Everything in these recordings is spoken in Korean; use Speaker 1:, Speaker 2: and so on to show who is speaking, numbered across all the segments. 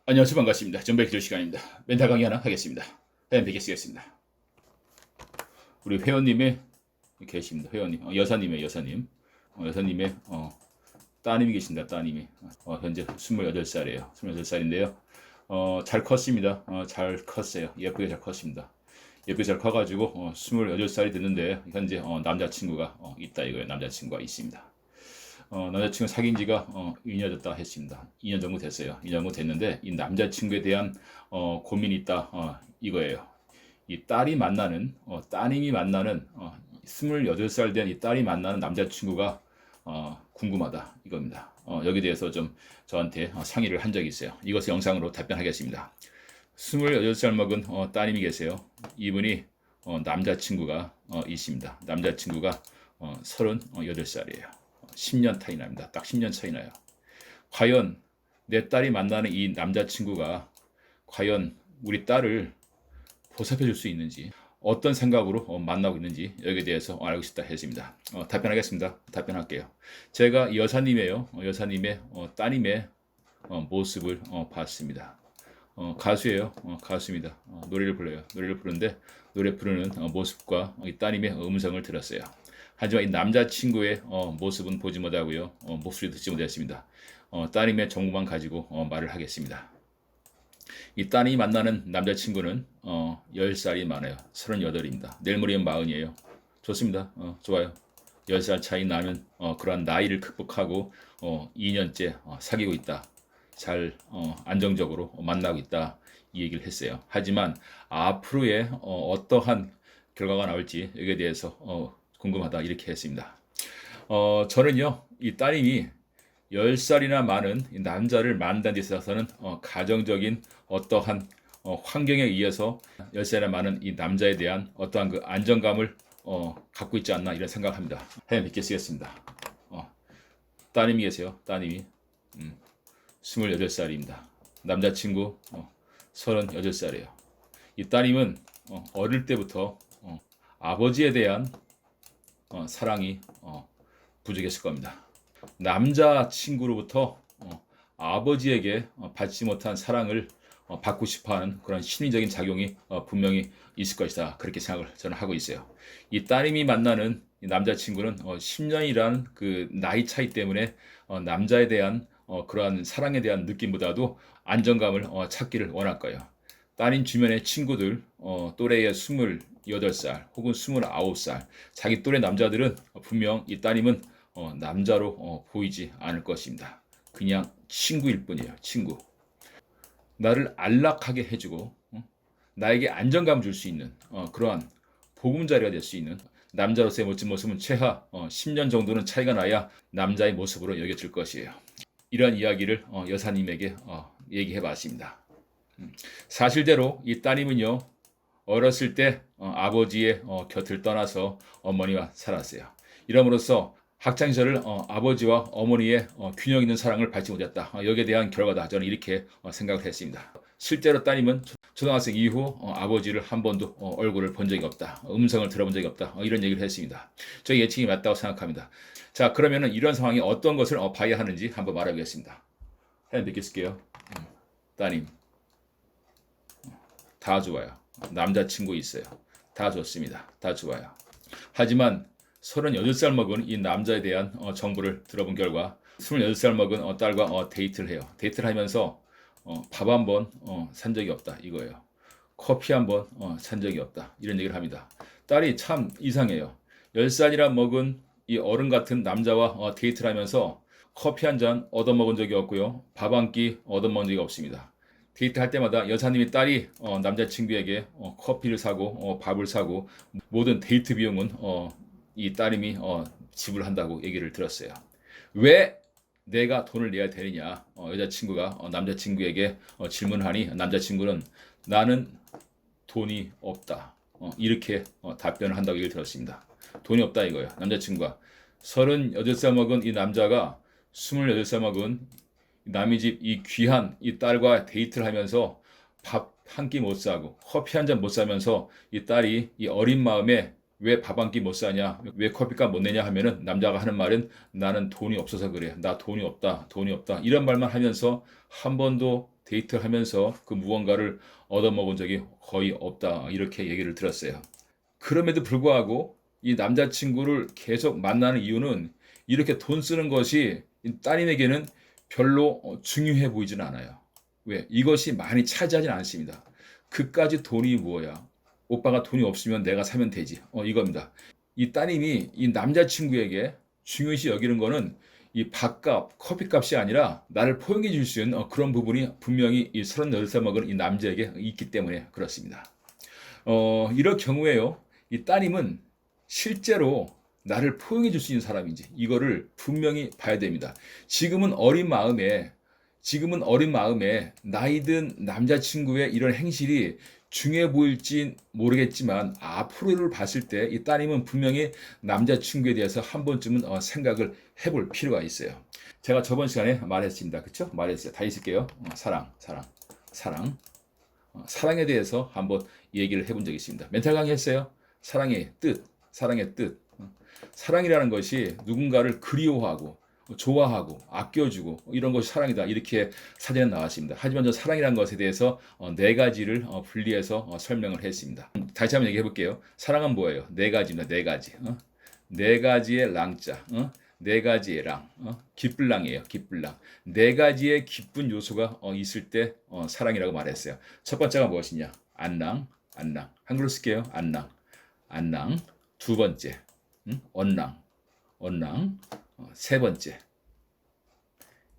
Speaker 1: 안녕하세요. 반갑습니다. 전백 기도 시간입니다. 멘탈 강의 하나 하겠습니다. 회원 뵙겠습니다. 우리 회원님의 계십니다. 회원님, 여사님. 여사님의 따님이 계신다. 따님이 현재 28살이에요. 28살인데요. 잘 컸습니다. 잘 컸어요. 예쁘게 잘 컸습니다. 예쁘게 잘 커가지고 28살이 됐는데 현재 남자친구가 있다 이거예요. 남자친구가 있습니다. 남자친구 사귄 지가 2년 됐다 했습니다. 2년 정도 됐어요. 2년 정도 됐는데 이 남자친구에 대한 고민이 있다 이거예요. 이 딸이 만나는 따님이 만나는 28살 된 이 딸이 만나는 남자친구가 궁금하다 이겁니다. 여기에 대해서 좀 저한테 상의를 한 적이 있어요. 이것을 영상으로 답변하겠습니다. 28살 먹은 따님이 계세요. 이분이 남자친구가 있습니다. 남자친구가 38살이에요. 10년 차이 납니다. 딱 10년 차이 나요. 과연 내 딸이 만나는 이 남자친구가 과연 우리 딸을 보살펴 줄 수 있는지, 어떤 생각으로 만나고 있는지 여기에 대해서 알고 싶다 했습니다. 답변하겠습니다. 답변할게요. 제가 여사님의 따님의 모습을 봤습니다. 가수예요. 가수입니다. 노래를 불러요. 노래를 부르는데 노래 부르는 모습과 이 따님의 음성을 들었어요. 하지만 이 남자친구의 모습은 보지 못하고요. 목소리 듣지 못했습니다. 따님의 정보만 가지고 말을 하겠습니다. 이 따님이 만나는 남자친구는 10살이 많아요. 38입니다. 내일 모레면 40이에요. 좋습니다. 좋아요. 10살 차이 나면 그러한 나이를 극복하고 2년째 사귀고 있다. 잘 안정적으로 만나고 있다. 이 얘기를 했어요. 하지만 앞으로의 어떠한 결과가 나올지 여기에 대해서 궁금하다 이렇게 했습니다. 저는요 이 따님이 10살이나 많은 이 남자를 만난 데 있어서는 가정적인 어떠한 환경에 의해서 10살이나 많은 이 남자에 대한 어떠한 그 안정감을 갖고 있지 않나 이런 생각을 합니다. 해 뵙게 쓰겠습니다. 따님이 계세요. 따님이 28살입니다. 남자친구 38살이에요. 이 따님은 어릴 때부터 아버지에 대한 사랑이 부족했을 겁니다. 남자친구로부터 아버지에게 받지 못한 사랑을 받고 싶어하는 그런 심리적인 작용이 분명히 있을 것이다. 그렇게 생각을 저는 하고 있어요. 이 따님이 만나는 이 남자친구는 10년이라는 그 나이 차이 때문에 남자에 대한 그러한 사랑에 대한 느낌보다도 안정감을 찾기를 원할 거예요. 따님 주변의 친구들 또래의 28살 혹은 29살 자기 또래 남자들은 분명 이 따님은 남자로 보이지 않을 것입니다. 그냥 친구일 뿐이에요. 친구. 나를 안락하게 해주고 나에게 안정감 줄 수 있는 그러한 보금자리가 될 수 있는 남자로서의 멋진 모습은 최하 10년 정도는 차이가 나야 남자의 모습으로 여겨질 것이에요. 이러한 이야기를 여사님에게 얘기해 봤습니다. 사실대로 이 따님은요 어렸을 때 아버지의 곁을 떠나서 어머니와 살았어요. 이러므로써 학창시절을 아버지와 어머니의 균형 있는 사랑을 받지 못했다. 여기에 대한 결과다. 저는 이렇게 생각을 했습니다. 실제로 따님은 초등학생 이후 아버지를 한 번도 얼굴을 본 적이 없다. 음성을 들어본 적이 없다. 이런 얘기를 했습니다. 저 예측이 맞다고 생각합니다. 자, 그러면은 이런 상황이 어떤 것을 봐야 하는지 한번 말해보겠습니다. 해야 뵙겠을게요. 따님. 다 좋아요. 남자친구 있어요. 다 좋습니다. 다 좋아요. 하지만 38살 먹은 이 남자에 대한 정보를 들어본 결과 28살 먹은 딸과 데이트를 해요. 데이트를 하면서 밥 한 번 산 적이 없다 이거예요. 커피 한 번 산 적이 없다 이런 얘기를 합니다. 딸이 참 이상해요. 10살이라 먹은 이 어른 같은 남자와 데이트를 하면서 커피 한 잔 얻어먹은 적이 없고요. 밥 한 끼 얻어먹은 적이 없습니다. 데이트할 때마다 여사님이 딸이 남자친구에게 커피를 사고 밥을 사고 모든 데이트 비용은 이 따님이 지불한다고 얘기를 들었어요. 왜 내가 돈을 내야 되느냐? 여자친구가 남자친구에게 질문하니 남자친구는 나는 돈이 없다. 이렇게 답변을 한다고 얘기를 들었습니다. 돈이 없다 이거예요. 남자친구가 38살 먹은 이 남자가 28살 먹은 남의 집 이 귀한 이 딸과 데이트를 하면서 밥 한 끼 못 사고 커피 한 잔 못 사면서 이 딸이 이 어린 마음에 왜 밥 한 끼 못 사냐? 왜 커피값 못 내냐 하면은 남자가 하는 말은 나는 돈이 없어서 그래. 나 돈이 없다. 돈이 없다. 이런 말만 하면서 한 번도 데이트를 하면서 그 무언가를 얻어먹은 적이 거의 없다. 이렇게 얘기를 들었어요. 그럼에도 불구하고 이 남자친구를 계속 만나는 이유는 이렇게 돈 쓰는 것이 따님에게는 별로 중요해 보이진 않아요. 왜? 이것이 많이 차지하진 않습니다. 그까지 돈이 뭐야? 오빠가 돈이 없으면 내가 사면 되지. 이겁니다. 이 따님이 이 남자친구에게 중요시 여기는 거는 이 밥값, 커피값이 아니라 나를 포용해 줄 수 있는 그런 부분이 분명히 이 38살 먹은 이 남자에게 있기 때문에 그렇습니다. 이럴 경우에요. 이 따님은 실제로 나를 포용해 줄 수 있는 사람인지 이거를 분명히 봐야 됩니다. 지금은 어린 마음에 나이든 남자친구의 이런 행실이 중요해 보일지 모르겠지만 앞으로를 봤을 때 이 따님은 분명히 남자친구에 대해서 한 번쯤은 생각을 해볼 필요가 있어요. 제가 저번 시간에 말했습니다. 그쵸? 말했어요. 다 있을게요. 사랑. 사랑에 대해서 한번 얘기를 해본 적이 있습니다. 멘탈 강의 했어요. 사랑의 뜻. 사랑이라는 것이 누군가를 그리워하고 좋아하고 아껴주고 이런 것이 사랑이다. 이렇게 사전에 나왔습니다. 하지만 저 사랑이라는 것에 대해서 네 가지를 분리해서 설명을 했습니다. 다시 한번 얘기해 볼게요. 사랑은 뭐예요? 네 가지입니다. 네 가지. 네 가지의 랑자. 네 가지의 랑. 기쁠랑이에요. 기쁠랑. 네 가지의 기쁜 요소가 있을 때 사랑이라고 말했어요. 첫 번째가 무엇이냐? 안랑. 한글로 쓸게요. 안랑. 두 번째. 언랑. 세 번째.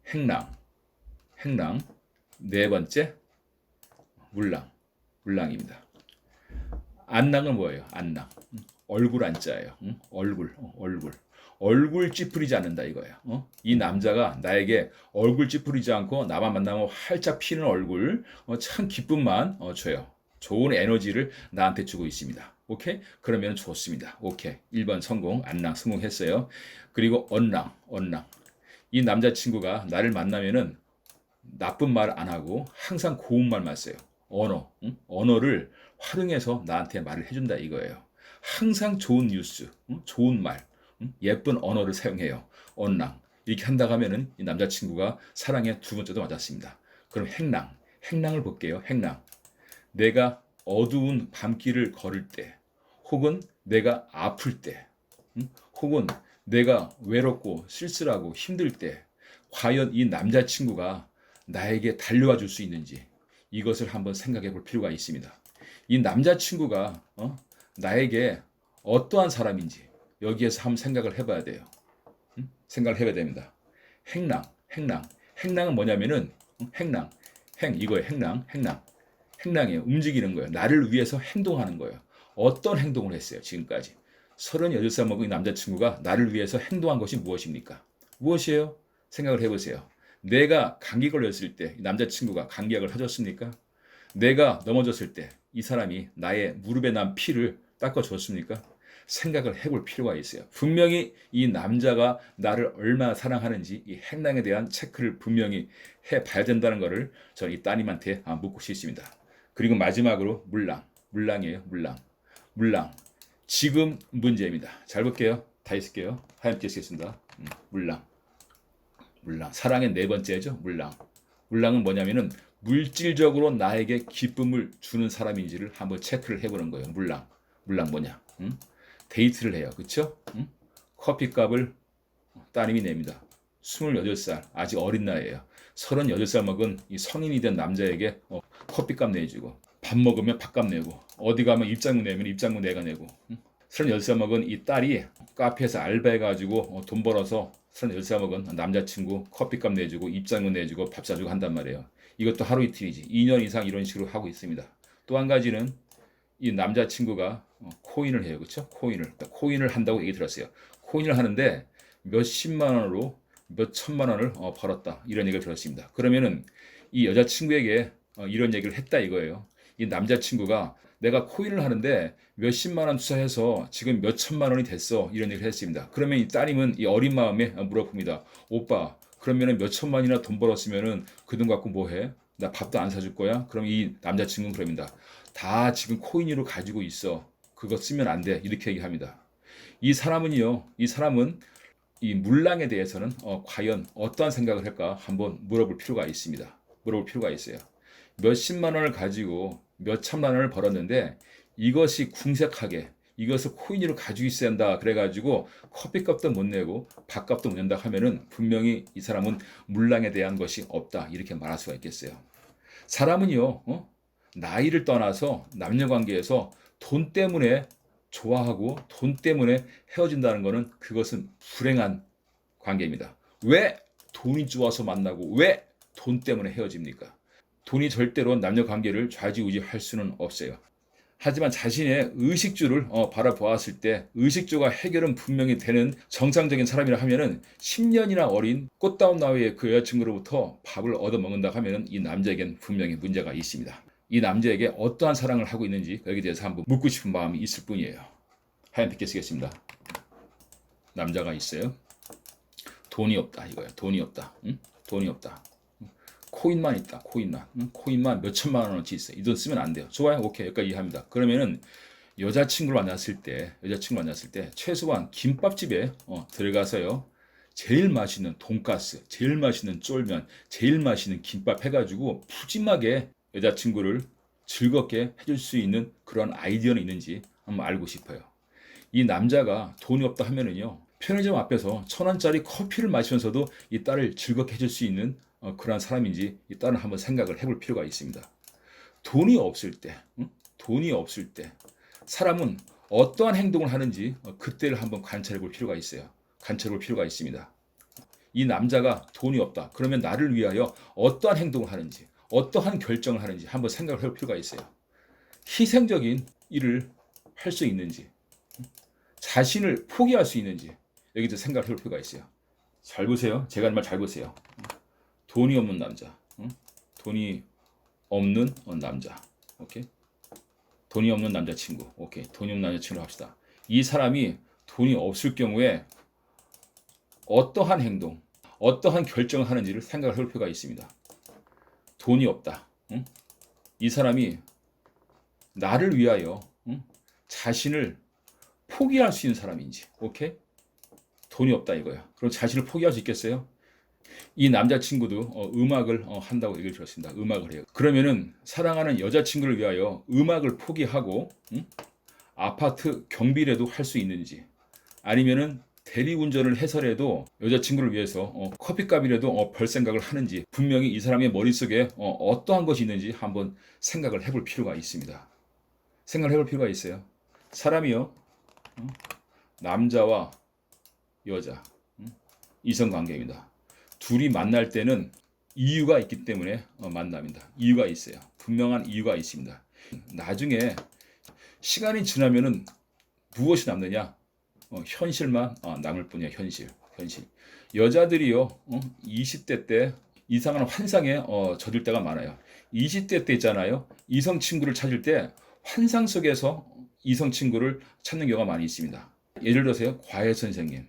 Speaker 1: 행랑. 네 번째. 물랑입니다. 안랑은 뭐예요? 안랑. 얼굴 안자예요. 얼굴 찌푸리지 않는다 이거예요. 이 남자가 나에게 얼굴 찌푸리지 않고 나만 만나면 활짝 피는 얼굴, 참 기쁨만 줘요. 좋은 에너지를 나한테 주고 있습니다. 오케이? 그러면 좋습니다. 오케이. 1번 성공. 안랑 성공했어요. 그리고 언랑. 이 남자친구가 나를 만나면은 나쁜 말 안 하고 항상 고운 말만 써요. 언어를 활용해서 나한테 말을 해준다 이거예요. 항상 좋은 뉴스, 좋은 말, 예쁜 언어를 사용해요. 언랑. 이렇게 한다고 하면은 이 남자친구가 사랑의 두 번째도 맞았습니다. 그럼 행랑을 볼게요. 행랑. 내가 어두운 밤길을 걸을 때, 혹은 내가 아플 때, 혹은 내가 외롭고 쓸쓸하고 힘들 때, 과연 이 남자친구가 나에게 달려와 줄 수 있는지 이것을 한번 생각해 볼 필요가 있습니다. 이 남자친구가 나에게 어떠한 사람인지 여기에서 한번 생각을 해봐야 돼요. 생각을 해봐야 됩니다. 행랑은 뭐냐면은 이거예요. 행랑이에요. 움직이는 거예요. 나를 위해서 행동하는 거예요. 어떤 행동을 했어요? 지금까지 38살 먹은 이 남자친구가 나를 위해서 행동한 것이 무엇입니까? 무엇이에요? 생각을 해보세요. 내가 감기 걸렸을 때 남자친구가 감기약을 해줬습니까? 내가 넘어졌을 때 이 사람이 나의 무릎에 난 피를 닦아줬습니까? 생각을 해볼 필요가 있어요. 분명히 이 남자가 나를 얼마나 사랑하는지 이 행랑에 대한 체크를 분명히 해봐야 된다는 것을 저는 이 따님한테 묻고 싶습니다. 그리고 마지막으로 물랑이에요. 물랑. 지금 문제입니다. 잘 볼게요. 다 있을게요. 하얀 쓰겠습니다. 물랑. 사랑의 네 번째죠. 물랑은 뭐냐면은 물질적으로 나에게 기쁨을 주는 사람인지를 한번 체크를 해보는 거예요. 물랑 뭐냐? 데이트를 해요. 그쵸? 커피값을 따님이 냅니다. 28살, 아직 어린 나이에요. 38살 먹은 이 성인이 된 남자에게 커피값 내주고, 밥 먹으면 밥값 내고, 어디 가면 입장료 내면 입장료 내가 내고, 38살 먹은 이 딸이 카페에서 알바해가지고 돈 벌어서 38살 먹은 남자친구 커피값 내주고, 입장료 내주고, 밥 사주고 한단 말이에요. 이것도 하루 이틀이지. 2년 이상 이런 식으로 하고 있습니다. 또 한 가지는 이 남자친구가 코인을 해요. 그렇죠? 코인을 한다고 얘기 들었어요. 코인을 하는데 몇십만 원으로 몇천만 원을 벌었다. 이런 얘기를 들었습니다. 그러면은 이 여자친구에게 이런 얘기를 했다 이거예요. 이 남자친구가 내가 코인을 하는데 몇십만 원 투자해서 지금 몇천만 원이 됐어. 이런 얘기를 했습니다. 그러면 이 따님은 이 어린 마음에 물어봅니다. 오빠, 그러면은 몇천만이나 돈 벌었으면은 그 돈 갖고 뭐 해? 나 밥도 안 사줄 거야? 그럼 이 남자친구는 그럽니다. 다 지금 코인으로 가지고 있어. 그거 쓰면 안 돼. 이렇게 얘기합니다. 이 사람은 이 물량에 대해서는 과연 어떠한 생각을 할까 한번 물어볼 필요가 있습니다. 물어볼 필요가 있어요. 몇십만 원을 가지고 몇천만 원을 벌었는데 이것이 궁색하게 이것을 코인으로 가지고 있어야 한다 그래가지고 커피값도 못 내고 밥값도 못 낸다 하면은 분명히 이 사람은 물량에 대한 것이 없다 이렇게 말할 수가 있겠어요. 사람은요 나이를 떠나서 남녀관계에서 돈 때문에 좋아하고 돈 때문에 헤어진다는 것은 그것은 불행한 관계입니다. 왜 돈이 좋아서 만나고 왜 돈 때문에 헤어집니까? 돈이 절대로 남녀 관계를 좌지우지할 수는 없어요. 하지만 자신의 의식주를 바라보았을 때 의식주가 해결은 분명히 되는 정상적인 사람이라 하면은 10년이나 어린 꽃다운 나이의 그 여자친구로부터 밥을 얻어먹는다 하면은 이 남자에겐 분명히 문제가 있습니다. 이 남자에게 어떠한 사랑을 하고 있는지 여기에 대해서 한번 묻고 싶은 마음이 있을 뿐이에요. 하얀 빛게 쓰겠습니다. 남자가 있어요. 돈이 없다 이거예요. 돈이 없다. 응? 돈이 없다. 코인만 있다. 코인만. 응? 코인만 몇 천만 원어치 있어요. 이 돈 쓰면 안 돼요. 좋아요. 오케이. 여기까지 이해합니다. 그러면은 여자친구를 만났을 때 최소한 김밥집에 들어가서요. 제일 맛있는 돈가스, 제일 맛있는 쫄면, 제일 맛있는 김밥 해가지고 푸짐하게 여자친구를 즐겁게 해줄 수 있는 그런 아이디어는 있는지 한번 알고 싶어요. 이 남자가 돈이 없다 하면은요. 편의점 앞에서 1,000원짜리 커피를 마시면서도 이 딸을 즐겁게 해줄 수 있는 그런 사람인지 이 딸은 한번 생각을 해볼 필요가 있습니다. 돈이 없을 때, 돈이 없을 때 사람은 어떠한 행동을 하는지 그때를 한번 관찰해 볼 필요가 있어요. 관찰해 볼 필요가 있습니다. 이 남자가 돈이 없다. 그러면 나를 위하여 어떠한 행동을 하는지, 어떠한 결정을 하는지 한번 생각을 해볼 필요가 있어요. 희생적인 일을 할 수 있는지, 자신을 포기할 수 있는지 여기서 생각을 해볼 필요가 있어요. 잘 보세요. 제가 하는 말 잘 보세요. 돈이 없는 남자, 돈이 없는 남자, 오케이. 돈이 없는 남자친구, 오케이. 돈이 없는 남자친구로 합시다. 이 사람이 돈이 없을 경우에 어떠한 행동, 어떠한 결정을 하는지를 생각을 해볼 필요가 있습니다. 돈이 없다. 이 사람이 나를 위하여 자신을 포기할 수 있는 사람인지, 오케이? 돈이 없다 이거야. 그럼 자신을 포기할 수 있겠어요? 이 남자친구도 음악을 한다고 얘기를 들었습니다. 음악을 해요. 그러면은 사랑하는 여자친구를 위하여 음악을 포기하고 아파트 경비라도 할 수 있는지, 아니면은 대리운전을 해서라도 여자친구를 위해서 커피값이라도 벌 생각을 하는지, 분명히 이 사람의 머릿속에 어떠한 것이 있는지 한번 생각을 해볼 필요가 있습니다. 생각을 해볼 필요가 있어요. 사람이요, 남자와 여자, 이성관계입니다. 둘이 만날 때는 이유가 있기 때문에 만납니다. 이유가 있어요. 분명한 이유가 있습니다. 나중에 시간이 지나면은 무엇이 남느냐? 현실만 남을 뿐이야. 현실. 여자들이요 20대 때 이상한 환상에 젖을 때가 많아요. 20대 때 있잖아요. 이성 친구를 찾을 때 환상 속에서 이성 친구를 찾는 경우가 많이 있습니다. 예를 들어서요, 과외 선생님,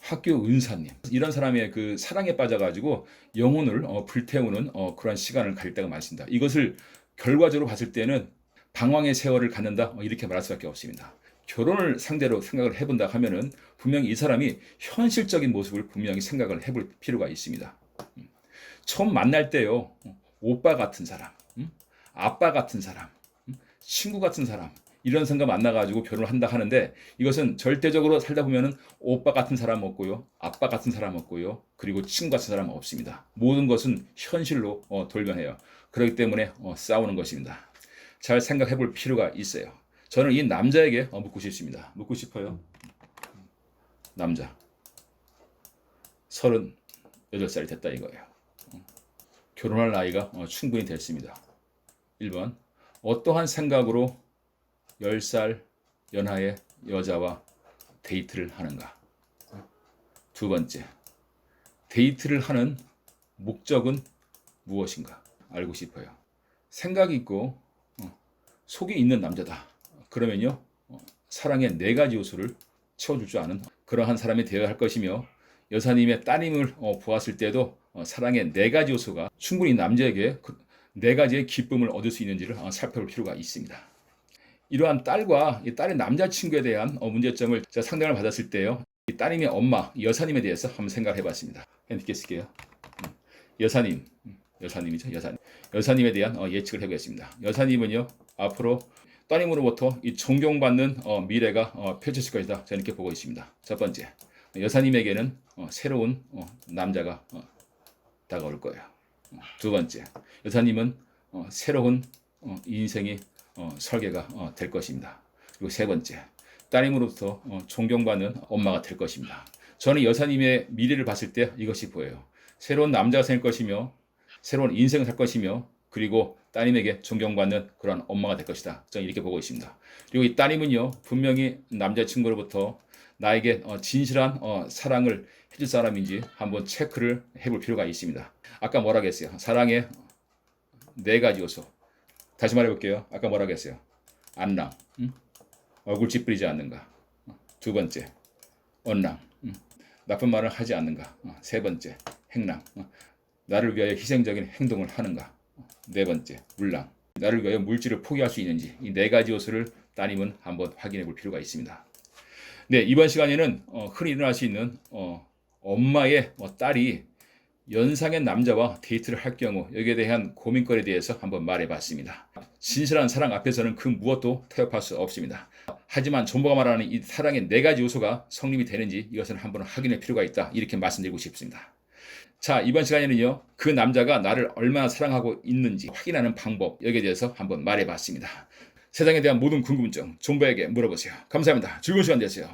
Speaker 1: 학교 은사님, 이런 사람의 그 사랑에 빠져가지고 영혼을 불태우는 그런 시간을 가질 때가 많습니다. 이것을 결과적으로 봤을 때는 방황의 세월을 갖는다 이렇게 말할 수밖에 없습니다. 결혼을 상대로 생각을 해본다 하면은 분명히 이 사람이 현실적인 모습을 분명히 생각을 해볼 필요가 있습니다. 처음 만날 때요, 오빠 같은 사람, 아빠 같은 사람, 친구 같은 사람, 이런 생각 만나가지고 결혼을 한다 하는데, 이것은 절대적으로 살다 보면은 오빠 같은 사람 없고요, 아빠 같은 사람 없고요, 그리고 친구 같은 사람 없습니다. 모든 것은 현실로 돌변해요. 그렇기 때문에 싸우는 것입니다. 잘 생각해 볼 필요가 있어요. 저는 이 남자에게 묻고 싶습니다. 묻고 싶어요. 남자 38살이 됐다 이거예요. 결혼할 나이가 충분히 됐습니다. 1번, 어떠한 생각으로 10살 연하의 여자와 데이트를 하는가? 두 번째, 데이트를 하는 목적은 무엇인가? 알고 싶어요. 생각이 있고 속이 있는 남자다. 그러면요, 사랑의 4가지 요소를 채워줄 줄 아는 그러한 사람이 되어야 할 것이며, 여사님의 따님을 보았을 때도 사랑의 4가지 요소가 충분히 남자에게 4가지의 기쁨을 얻을 수 있는지를 살펴볼 필요가 있습니다. 이러한 딸과 이 딸의 남자친구에 대한 문제점을 제가 상담을 받았을 때요. 이 따님의 엄마, 여사님에 대해서 한번 생각을 해봤습니다. 이렇게 쓸게요. 여사님, 여사님이죠, 여사님. 여사님에 대한 예측을 해보겠습니다. 여사님은요, 앞으로 따님으로부터 이 존경받는 미래가 펼쳐질 것이다. 저는 이렇게 보고 있습니다. 첫 번째, 여사님에게는 새로운 남자가 다가올 거예요. 두 번째, 여사님은 새로운 인생이 설계가 될 것입니다. 그리고 세 번째, 따님으로부터 존경받는 엄마가 될 것입니다. 저는 여사님의 미래를 봤을 때 이것이 보여요. 새로운 남자가 생 것이며 새로운 인생을 살 것이며 그리고 따님에게 존경받는 그런 엄마가 될 것이다. 저는 이렇게 보고 있습니다. 그리고 이 따님은요, 분명히 남자친구로부터 나에게 진실한 사랑을 해줄 사람인지 한번 체크를 해볼 필요가 있습니다. 아까 뭐라고 했어요? 사랑의 네 가지 요소. 다시 말해볼게요. 아까 뭐라고 했어요? 안랑, 얼굴 찌푸리지 않는가. 두 번째, 언랑, 나쁜 말을 하지 않는가. 세 번째, 행랑, 나를 위하여 희생적인 행동을 하는가. 네 번째, 물랑, 나를 위하여 물질을 포기할 수 있는지. 이 네 가지 요소를 따님은 한번 확인해 볼 필요가 있습니다. 네, 이번 시간에는 흔히 일어날 수 있는 엄마의 딸이 연상의 남자와 데이트를 할 경우 여기에 대한 고민거리에 대해서 한번 말해봤습니다. 진실한 사랑 앞에서는 그 무엇도 타협할 수 없습니다. 하지만 존버가 말하는 이 사랑의 네 가지 요소가 성립이 되는지 이것은 한번 확인할 필요가 있다. 이렇게 말씀드리고 싶습니다. 자, 이번 시간에는요, 그 남자가 나를 얼마나 사랑하고 있는지 확인하는 방법, 여기에 대해서 한번 말해봤습니다. 세상에 대한 모든 궁금증 존버에게 물어보세요. 감사합니다. 즐거운 시간 되세요.